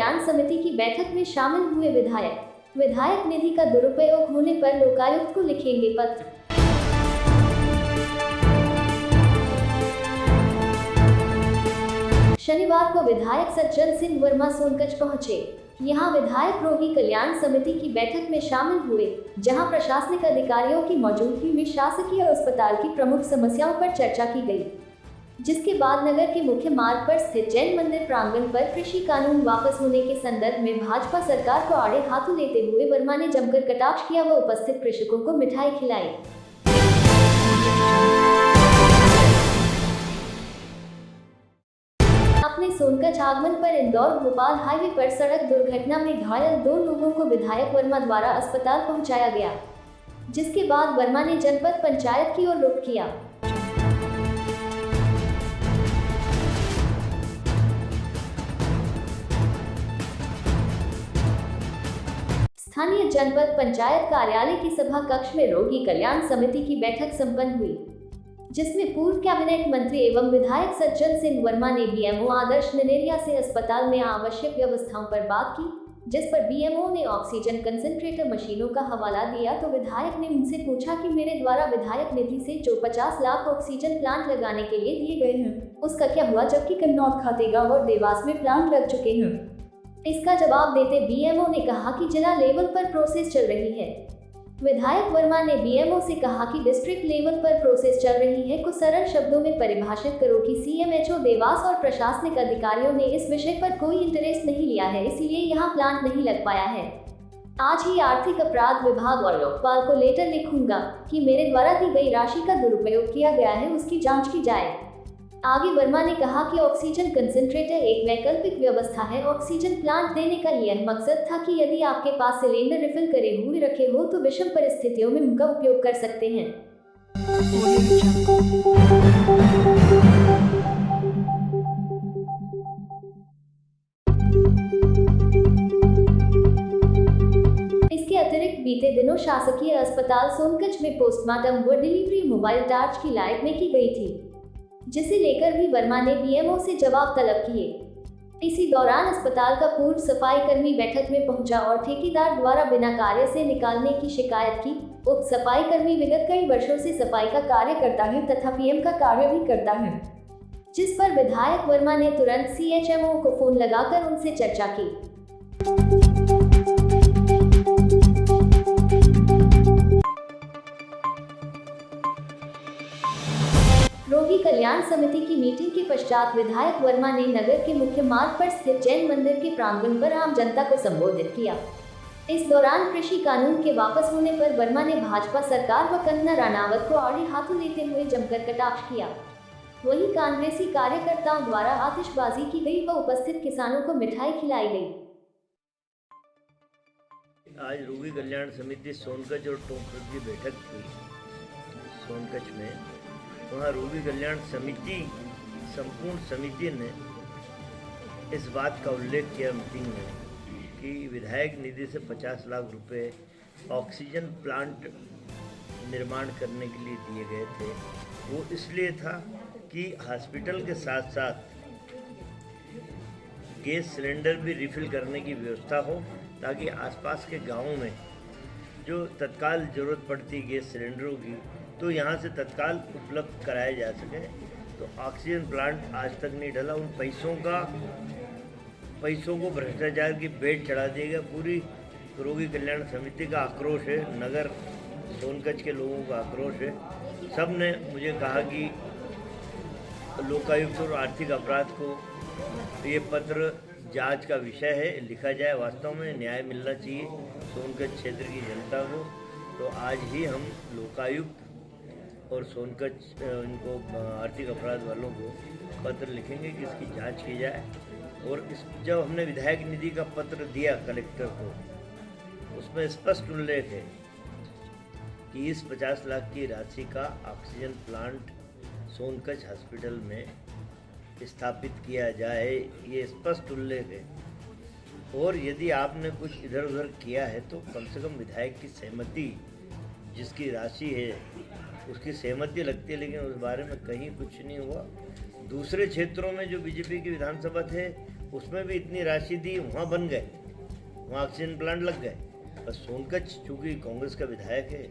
कल्याण समिति की बैठक में शामिल हुए विधायक निधि का दुरुपयोग होने पर लोकायुक्त को लिखेंगे पत्र। शनिवार को विधायक सज्जन सिंह वर्मा सोनकच्छ पहुंचे। यहां विधायक रोगी कल्याण समिति की बैठक में शामिल हुए, जहां प्रशासनिक अधिकारियों की मौजूदगी में शासकीय अस्पताल की प्रमुख समस्याओं पर चर्चा की गई, जिसके बाद नगर के मुख्य मार्ग पर स्थित जैन मंदिर प्रांगण पर कृषि कानून वापस होने के संदर्भ में भाजपा सरकार को आड़े हाथों लेते हुए वर्मा ने जमकर कटाक्ष किया व उपस्थित कृषकों को मिठाई खिलाई। अपने सोनकच्छ आगमन पर इंदौर भोपाल हाईवे पर सड़क दुर्घटना में घायल 2 लोगों को विधायक वर्मा द्वारा अस्पताल पहुंचाया गया, जिसके बाद वर्मा ने जनपद पंचायत की ओर रुख किया। स्थानीय जनपद पंचायत कार्यालय की सभा कक्ष में रोगी कल्याण समिति की बैठक संपन्न हुई, जिसमें पूर्व कैबिनेट मंत्री एवं विधायक सज्जन सिंह वर्मा ने बीएमओ आदर्श निनेरिया से अस्पताल में आवश्यक व्यवस्थाओं पर बात की, जिस पर बीएमओ ने ऑक्सीजन कंसंट्रेटर मशीनों का हवाला दिया तो विधायक ने उनसे पूछा कि मेरे द्वारा विधायक निधि से जो 50 लाख ऑक्सीजन प्लांट लगाने के लिए दिए गए हैं, उसका क्या हुआ, जबकि कन्नौज, खातेगांव और देवास में प्लांट लग चुके हैं। इसका जवाब देते बीएमओ ने कहा कि जिला लेवल पर प्रोसेस चल रही है। विधायक वर्मा ने बीएमओ से कहा कि डिस्ट्रिक्ट लेवल पर प्रोसेस चल रही है को सरल शब्दों में परिभाषित करो कि सीएमएचओ देवास और प्रशासनिक अधिकारियों ने इस विषय पर कोई इंटरेस्ट नहीं लिया है, इसलिए यहाँ प्लांट नहीं लग पाया है। आज ही आर्थिक अपराध विभाग और लोकपाल को लेटर लिखूंगा कि मेरे द्वारा दी गई राशि का दुरुपयोग किया गया है, उसकी जाँच की जाए। आगे वर्मा ने कहा कि ऑक्सीजन कंसंट्रेटर एक वैकल्पिक व्यवस्था है। ऑक्सीजन प्लांट देने का यह मकसद था कि यदि आपके पास सिलेंडर रिफिल करे हुए रखे हो तो विषम परिस्थितियों में उनका उपयोग कर सकते हैं। इसके अतिरिक्त बीते दिनों शासकीय अस्पताल सोनकच्छ में पोस्टमार्टम व डिलीवरी मोबाइल टार्च की लाइट में की गई थी, जिसे लेकर भी वर्मा ने बीएमओ से जवाब तलब किए। इसी दौरान अस्पताल का पूर्व सफाई कर्मी बैठक में पहुंचा और ठेकेदार द्वारा बिना कार्य से निकालने की शिकायत की। उक्त सफाई कर्मी विगत कई वर्षों से सफाई का कार्य करता है तथा पीएम का कार्य भी करता है, जिस पर विधायक वर्मा ने तुरंत सीएचएमओ को फोन लगाकर उनसे चर्चा की। रोगी कल्याण समिति की मीटिंग के पश्चात विधायक वर्मा ने नगर के मुख्य मार्ग पर स्थित जैन मंदिर के प्रांगण पर आम जनता को संबोधित किया। इस दौरान कृषि कानून के वापस होने पर वर्मा ने भाजपा सरकार व कंगना रनावत को आड़े हाथों लेते हुए जमकर कटाक्ष किया। वहीं कांग्रेसी कार्यकर्ताओं द्वारा आतिशबाजी की गई व उपस्थित किसानों को मिठाई खिलाई गई। आज रोगी कल्याण समिति सोनकच्छ और टोंकच की बैठक हुई सोनकच्छ में। वहाँ रोगी कल्याण समिति संपूर्ण समिति ने इस बात का उल्लेख किया मीटिंग में कि विधायक निधि से 50 लाख रुपए ऑक्सीजन प्लांट निर्माण करने के लिए दिए गए थे। वो इसलिए था कि हॉस्पिटल के साथ साथ गैस सिलेंडर भी रिफ़िल करने की व्यवस्था हो, ताकि आसपास के गांवों में जो तत्काल ज़रूरत पड़ती है गैस सिलेंडरों की, तो यहाँ से तत्काल उपलब्ध कराया जा सके। तो ऑक्सीजन प्लांट आज तक नहीं डला। उन पैसों को भ्रष्टाचार की भेंट चढ़ा दिया गया। पूरी रोगी कल्याण समिति का आक्रोश है, नगर सोनकच्छ के लोगों का आक्रोश है। सब ने मुझे कहा कि लोकायुक्त और आर्थिक अपराध को ये पत्र जांच का विषय है, लिखा जाए। वास्तव में न्याय मिलना चाहिए सोनकच्छ क्षेत्र की जनता को। तो आज ही हम लोकायुक्त और सोनकच्छ इनको आर्थिक अपराध वालों को पत्र लिखेंगे कि इसकी जांच की जाए। और जब हमने विधायक निधि का पत्र दिया कलेक्टर को, उसमें स्पष्ट उल्लेख है कि इस 50 लाख की राशि का ऑक्सीजन प्लांट सोनकच्छ हॉस्पिटल में स्थापित किया जाए, ये स्पष्ट उल्लेख है। और यदि आपने कुछ इधर उधर किया है तो कम से कम विधायक की सहमति, जिसकी राशि है उसकी सहमति लगती है, लेकिन उस बारे में कहीं कुछ नहीं हुआ। दूसरे क्षेत्रों में जो बीजेपी की विधानसभा थे उसमें भी इतनी राशि दी, वहाँ बन गए, वहाँ ऑक्सीजन प्लांट लग गए। बस सोनकच्छ चूँकि कांग्रेस का विधायक है,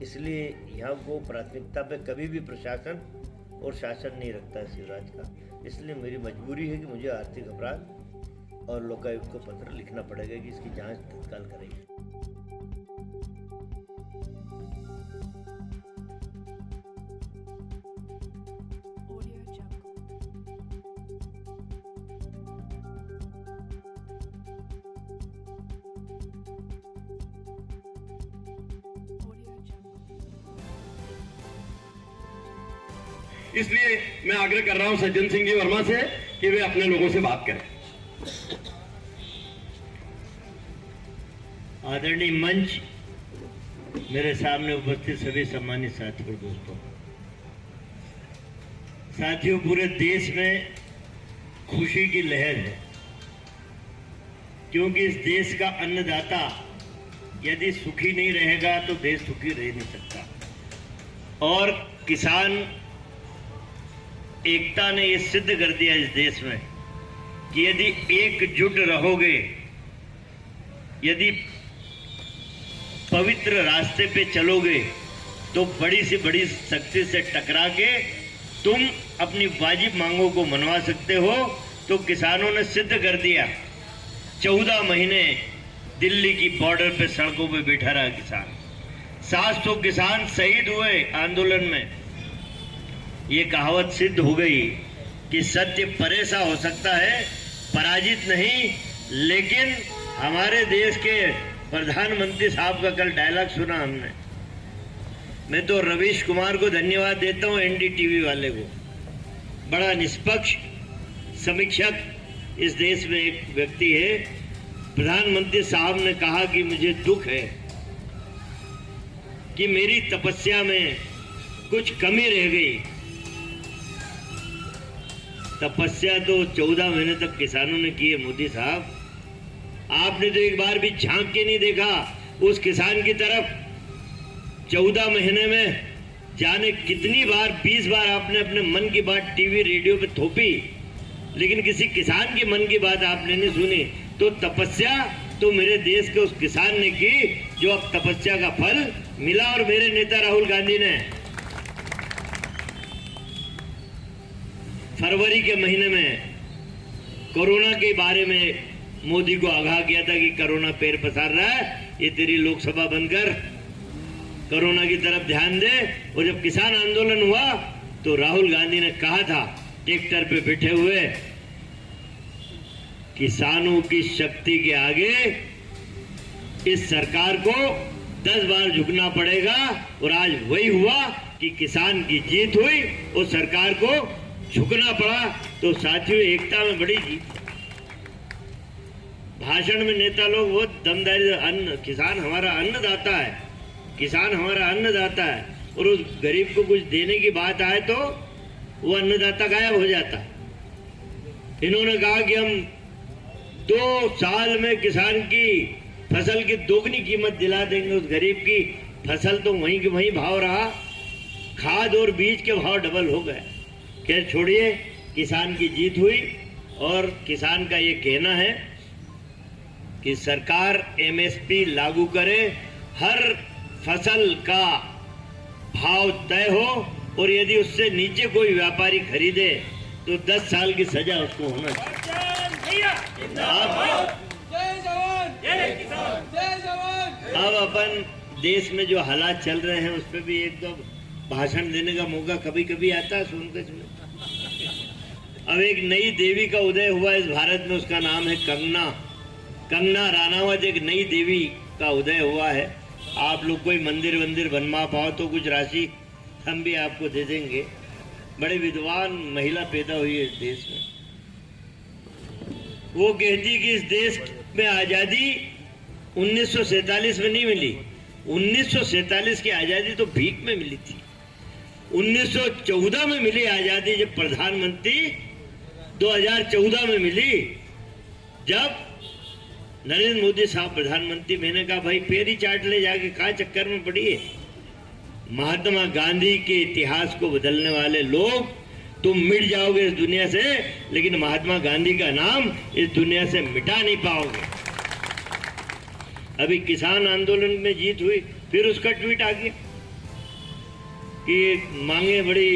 इसलिए यहाँ को प्राथमिकता पे कभी भी प्रशासन और शासन नहीं रखता है शिवराज का। इसलिए मेरी मजबूरी है कि मुझे आर्थिक अपराध और लोकायुक्त को पत्र लिखना पड़ेगा कि इसकी जांच तत्काल करेगी। इसलिए मैं आग्रह कर रहा हूं सज्जन सिंह जी वर्मा से कि वे अपने लोगों से बात करें। आदरणीय मंच, मेरे सामने उपस्थित सभी सम्मानित साथियों और दोस्तों, पूरे देश में खुशी की लहर है, क्योंकि इस देश का अन्नदाता यदि सुखी नहीं रहेगा तो देश सुखी रह नहीं सकता। और किसान एकता ने यह सिद्ध कर दिया इस देश में कि यदि एकजुट रहोगे, यदि पवित्र रास्ते पे चलोगे, तो बड़ी से बड़ी शक्ति से टकरा के तुम अपनी वाजिब मांगों को मनवा सकते हो। तो किसानों ने सिद्ध कर दिया, 14 महीने दिल्ली की बॉर्डर पे सड़कों पे बैठा रहा किसान। 700 किसान शहीद हुए आंदोलन में। ये कहावत सिद्ध हो गई कि सत्य परेशा हो सकता है, पराजित नहीं। लेकिन हमारे देश के प्रधानमंत्री साहब का कल डायलॉग सुना हमने। मैं तो रवीश कुमार को धन्यवाद देता हूं, एनडीटीवी वाले को। बड़ा निष्पक्ष समीक्षक इस देश में एक व्यक्ति है। प्रधानमंत्री साहब ने कहा कि मुझे दुख है कि मेरी तपस्या में कुछ कमी रह गई। तपस्या तो 14 महीने तक किसानों ने की है मोदी साहब। आपने तो एक बार भी झांक के नहीं देखा उस किसान की तरफ। 14 महीने में जाने कितनी बार, 20 बार आपने अपने मन की बात टीवी रेडियो पे थोपी, लेकिन किसी किसान के मन की बात आपने नहीं सुनी। तो तपस्या तो मेरे देश के उस किसान ने की, जो अब तपस्या का फल मिला। और मेरे नेता राहुल गांधी ने फरवरी के महीने में कोरोना के बारे में मोदी को आगाह किया था कि कोरोना पैर पसार रहा है, ये तेरी लोकसभा बंद कर, कोरोना की तरफ ध्यान दे। और जब किसान आंदोलन हुआ तो राहुल गांधी ने कहा था ट्रैक्टर पे बैठे हुए, किसानों की शक्ति के आगे इस सरकार को 10 बार झुकना पड़ेगा। और आज वही हुआ कि किसान की जीत हुई और सरकार को झुकना पड़ा। तो साथियों, एकता में बड़ी जीत। भाषण में नेता लोग बहुत दमदारी, अन्न, किसान हमारा अन्नदाता है, किसान हमारा अन्नदाता है, और उस गरीब को कुछ देने की बात आए तो वो अन्नदाता गायब हो जाता। इन्होंने कहा कि हम 2 साल में किसान की फसल की दोगुनी कीमत दिला देंगे। उस गरीब की फसल तो वहीं के वहीं भाव रहा, खाद और बीज के भाव डबल हो गए। खैर छोड़िए, किसान की जीत हुई। और किसान का ये कहना है कि सरकार एमएसपी लागू करे, हर फसल का भाव तय हो, और यदि उससे नीचे कोई व्यापारी खरीदे तो 10 साल की सजा उसको होना चाहिए। अब अपन देश में जो हालात चल रहे हैं उस पर भी एक दो भाषण देने का मौका कभी कभी आता है सोनकच्छ में। अब एक नई देवी का उदय हुआ इस भारत में, उसका नाम है कंगना। कंगना रानावत एक नई देवी का उदय हुआ है। आप लोग कोई मंदिर बनवा पाओ तो कुछ राशि हम भी आपको दे देंगे। बड़े विद्वान महिला पैदा हुई है इस देश में। वो कहती कि इस देश में आजादी 1947 में नहीं मिली। 1947 की आजादी तो भीख में मिली थी। 1914 में मिली आजादी, जब प्रधानमंत्री 2014 में मिली, जब नरेंद्र मोदी साहब प्रधानमंत्री। मैंने कहा भाई पैर ही चाट ले जाके, कहाँ चक्कर में पड़ी है। महात्मा गांधी के इतिहास को बदलने वाले लोग तुम मिट जाओगे इस दुनिया से, लेकिन महात्मा गांधी का नाम इस दुनिया से मिटा नहीं पाओगे। अभी किसान आंदोलन में जीत हुई, फिर उसका ट्वीट आ गया कि मांगे बड़ी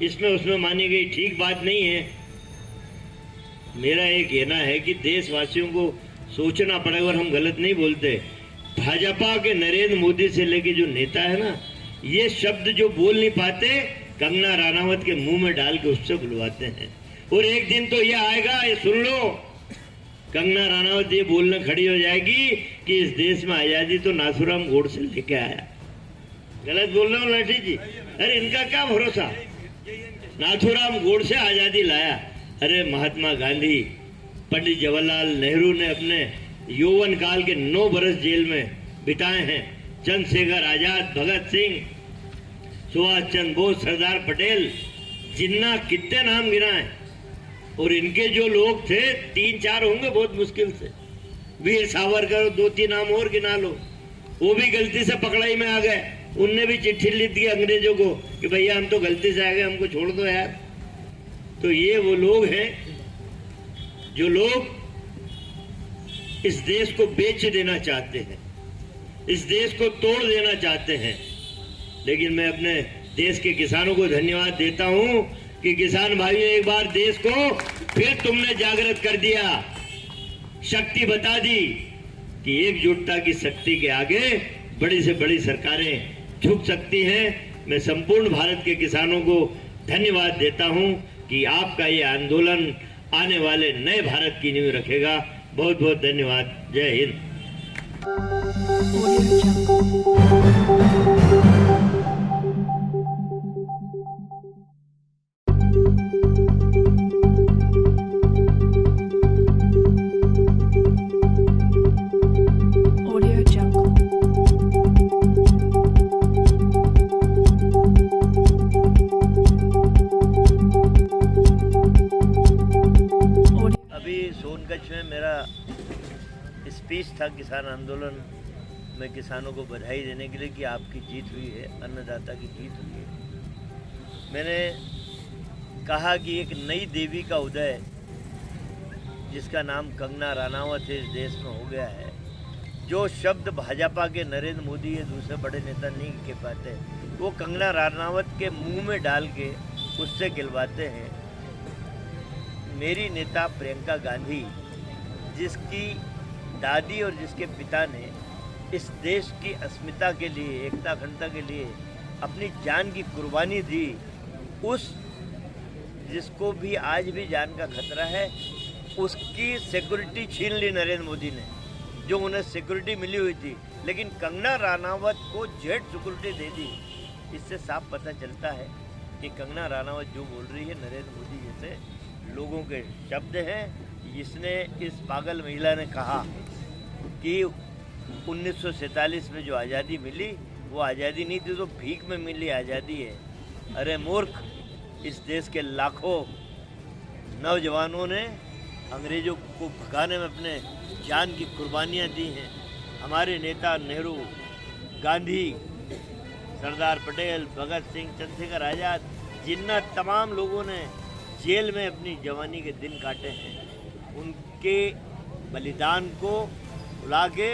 इसमें उसमें मानी गई, ठीक बात नहीं है। मेरा ये कहना है कि देशवासियों को सोचना पड़ेगा, और हम गलत नहीं बोलते। भाजपा के नरेंद्र मोदी से लेके जो नेता है ना, ये शब्द जो बोल नहीं पाते, कंगना राणावत के मुंह में डाल के उससे बुलवाते हैं। और एक दिन तो ये आएगा, ये सुन लो, कंगना राणावत ये बोलने खड़ी हो जाएगी कि इस देश में आजादी तो नाथूराम गोडसे लेके आया। गलत बोल रहा हूँ लाठी जी? अरे इनका क्या भरोसा, नाथूराम गोडसे आजादी लाया। अरे महात्मा गांधी, पंडित जवाहरलाल नेहरू ने अपने यौवन काल के 9 बरस जेल में बिताए हैं। चंद्रशेखर आजाद, भगत सिंह, सुभाष चंद्र बोस, सरदार पटेल, जिन्ना कितने नाम गिनाए। और इनके जो लोग थे 3-4 होंगे बहुत मुश्किल से, वीर सावरकर, 2-3 नाम और गिना लो, वो भी गलती से पकड़ाई में आ गए। उनने भी चिट्ठी लिख दी अंग्रेजों को कि भैया हम तो गलती से आ गए, हमको छोड़ दो यार। तो ये वो लोग हैं जो लोग इस देश को बेच देना चाहते हैं, इस देश को तोड़ देना चाहते हैं। लेकिन मैं अपने देश के किसानों को धन्यवाद देता हूं कि किसान भाइयों, एक बार देश को फिर तुमने जागृत कर दिया, शक्ति बता दी कि एकजुटता की शक्ति के आगे बड़ी से बड़ी सरकारें झुक सकती हैं। मैं संपूर्ण भारत के किसानों को धन्यवाद देता हूं कि आपका ये आंदोलन आने वाले नए भारत की नींव रखेगा। बहुत बहुत धन्यवाद। जय हिंद। सोनकच्छ में मेरा स्पीच था किसान आंदोलन में, किसानों को बधाई देने के लिए कि आपकी जीत हुई है, अन्नदाता की जीत हुई है। मैंने कहा कि एक नई देवी का उदय, जिसका नाम कंगना राणावत है, इस देश में हो गया है। जो शब्द भाजपा के नरेंद्र मोदी या दूसरे बड़े नेता नहीं कह पाते, वो कंगना राणावत के मुंह में डाल के उससे गिलवाते हैं। मेरी नेता प्रियंका गांधी, जिसकी दादी और जिसके पिता ने इस देश की अस्मिता के लिए, एकता अखंडता के लिए अपनी जान की कुर्बानी दी, उस जिसको भी आज भी जान का खतरा है, उसकी सिक्योरिटी छीन ली नरेंद्र मोदी ने, जो उन्हें सिक्योरिटी मिली हुई थी। लेकिन कंगना राणावत को जेट सिक्योरिटी दे दी। इससे साफ पता चलता है कि कंगना राणावत जो बोल रही है, नरेंद्र मोदी जैसे लोगों के शब्द हैं। इसने, इस पागल महिला ने कहा कि 1947 में जो आज़ादी मिली वो आज़ादी नहीं थी, तो भीख में मिली आज़ादी है। अरे मूर्ख, इस देश के लाखों नौजवानों ने अंग्रेज़ों को भगाने में अपने जान की कुर्बानियाँ दी हैं। हमारे नेता नेहरू, गांधी, सरदार पटेल, भगत सिंह, चंद्रशेखर आज़ाद, जिन्ना तमाम लोगों ने जेल में अपनी जवानी के दिन काटे हैं, उनके बलिदान को भुला के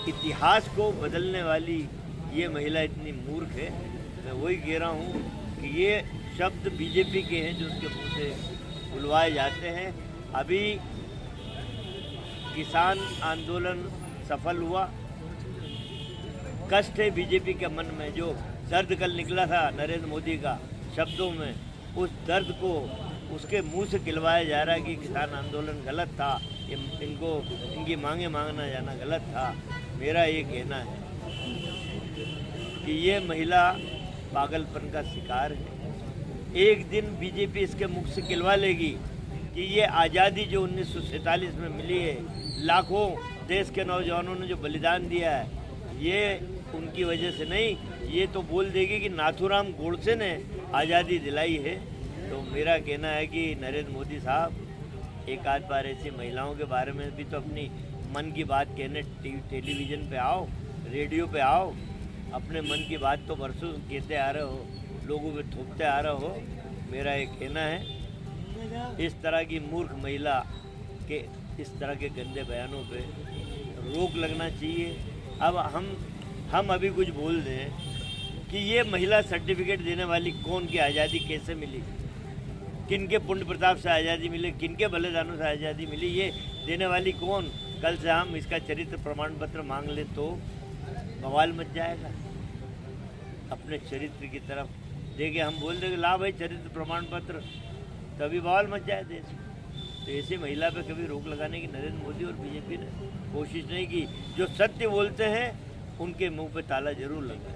इतिहास को बदलने वाली ये महिला इतनी मूर्ख है। मैं वही कह रहा हूँ कि ये शब्द बीजेपी के हैं जो उसके मुँह से बुलवाए जाते हैं। अभी किसान आंदोलन सफल हुआ। कष्ट है बीजेपी के मन में, जो दर्द कल निकला था नरेंद्र मोदी का शब्दों में, उस दर्द को उसके मुंह से गिलवाया जा रहा है कि किसान आंदोलन गलत था, इनको इनकी मांगे मांगना जाना गलत था। मेरा ये कहना है कि ये महिला पागलपन का शिकार है। एक दिन बीजेपी इसके मुख से गिलवा लेगी कि ये आज़ादी जो 1947 में मिली है, लाखों देश के नौजवानों ने जो बलिदान दिया है, ये उनकी वजह से नहीं, ये तो बोल देगी कि नाथूराम गोडसे ने आज़ादी दिलाई है। तो मेरा कहना है कि नरेंद्र मोदी साहब, एक आध बार ऐसी महिलाओं के बारे में भी तो अपनी मन की बात कहने टेलीविज़न पे आओ, रेडियो पे आओ। अपने मन की बात तो बरसों कहते आ रहे हो, लोगों पे थोपते आ रहे हो। मेरा एक कहना है, इस तरह की मूर्ख महिला के इस तरह के गंदे बयानों पे रोक लगना चाहिए। अब हम अभी कुछ बोल दें कि ये महिला सर्टिफिकेट देने वाली कौन, की आज़ादी कैसे मिली, किनके पुण्य प्रताप से आज़ादी मिली, किनके बलिदानों से आज़ादी मिली, ये देने वाली कौन। कल से हम इसका चरित्र प्रमाण पत्र मांग ले तो बवाल मच जाएगा। अपने चरित्र की तरफ देखे हम बोल देंगे ला भाई चरित्र प्रमाण पत्र, तभी बवाल मच जाए देश में। तो ऐसी महिला पे कभी रोक लगाने की नरेंद्र मोदी और बीजेपी ने कोशिश नहीं की। जो सत्य बोलते हैं उनके मुंह पे ताला जरूर लगा।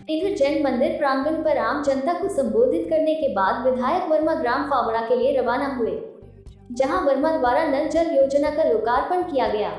इधर जैन मंदिर प्रांगण पर आम जनता को संबोधित करने के बाद विधायक वर्मा ग्राम फावड़ा के लिए रवाना हुए, जहां वर्मा द्वारा नल जल योजना का लोकार्पण किया गया।